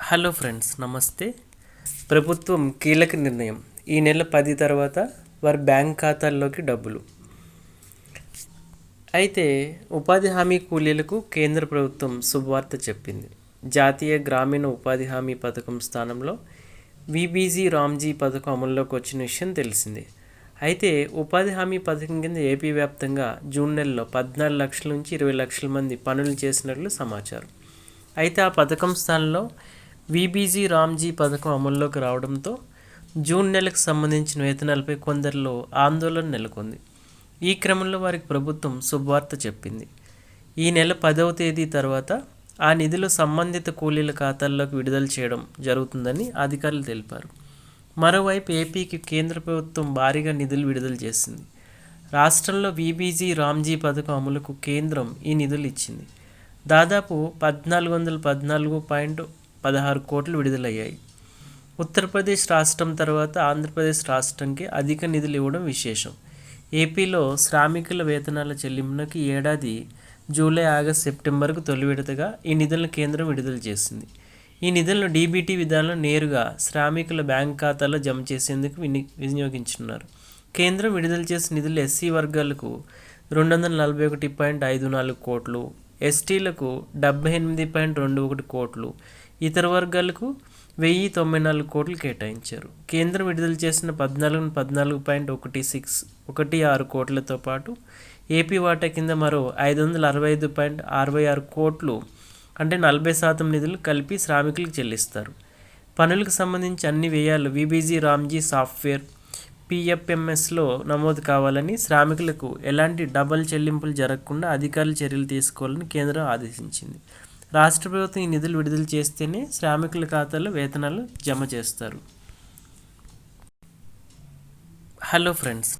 Hello friends, నమస్తే. ప్రభుత్వం కీలక నిర్ణయం. ఈ నెల 10 తర్వాత వారి బ్యాంక్ ఖాతాల్లోకి డబ్బులు. అయితే ఉపాధి హామీ కూలీలకు కేంద్ర ప్రభుత్వం శుభవార్త చెప్పింది. జాతీయ గ్రామీణ ఉపాధి హామీ పథకం స్థానంలో విబీజీ రామ్జీ పథకం అమల్లోకి వచ్చిన విషయం తెలిసిందే. అయితే ఉపాధి హామీ పథకం కింద ఏపీ వ్యాప్తంగా జూన్ నెలలో 14 లక్షల నుంచి 20 లక్షల మంది పనులు చేసినట్లు సమాచారం. అయితే ఆ పథకం స్థానంలో విబీజీ రామ్జీ పథకం అమల్లోకి రావడంతో జూన్ నెలకు సంబంధించిన వేతనాలపై కొందరిలో ఆందోళన నెలకొంది. ఈ క్రమంలో వారికి ప్రభుత్వం శుభవార్త చెప్పింది. ఈ నెల 10వ తేదీ తర్వాత ఆ నిధులు సంబంధిత కూలీల ఖాతాల్లోకి విడుదల చేయడం జరుగుతుందని అధికారులు తెలిపారు. మరోవైపు ఏపీకి కేంద్ర ప్రభుత్వం భారీగా నిధులు విడుదల చేసింది. రాష్ట్రంలో విబీజీ రామ్జీ పథకం అమలుకు కేంద్రం ఈ నిధులు ఇచ్చింది. దాదాపు 1414.16 కోట్లు విడుదలయ్యాయి. ఉత్తరప్రదేశ్ రాష్ట్రం తర్వాత ఆంధ్రప్రదేశ్ రాష్ట్రంకి అధిక నిధులు ఇవ్వడం విశేషం. ఏపీలో శ్రామికుల వేతనాల చెల్లింపునకు ఏడాది జూలై, ఆగస్టు, సెప్టెంబర్కు తొలి విడతగా ఈ నిధులను కేంద్రం విడుదల చేసింది. ఈ నిధులను డీబీటీ విధానంలో నేరుగా శ్రామికుల బ్యాంక్ ఖాతాలో జమ చేసేందుకు వినియోగించున్నారు. కేంద్రం విడుదల చేసిన నిధులు ఎస్సీ వర్గాలకు 241.54 కోట్లు, ఎస్టీలకు 78.21 కోట్లు, ఇతర వర్గాలకు 1094 కోట్లు కేటాయించారు. కేంద్రం విడుదల చేసిన 1414.16 కోట్లతో పాటు ఏపీ వాటా కింద మరో 565.66 కోట్లు అంటే 40% నిధులు కలిపి శ్రామికులకు చెల్లిస్తారు. పనులకు సంబంధించి అన్ని వ్యయాలు విబీజీ రామ్జీ సాఫ్ట్వేర్ పిఎఫ్ఎంఎస్లో నమోదు కావాలని, శ్రామికులకు ఎలాంటి డబల్ చెల్లింపులు జరగకుండా అధికారులు చర్యలు తీసుకోవాలని కేంద్రం ఆదేశించింది. రాష్ట్ర ప్రభుత్వం ఈ నిధులు విడుదల చేస్తేనే శ్రామికుల ఖాతాల్లో వేతనాలు జమ చేస్తారు. Hello friends.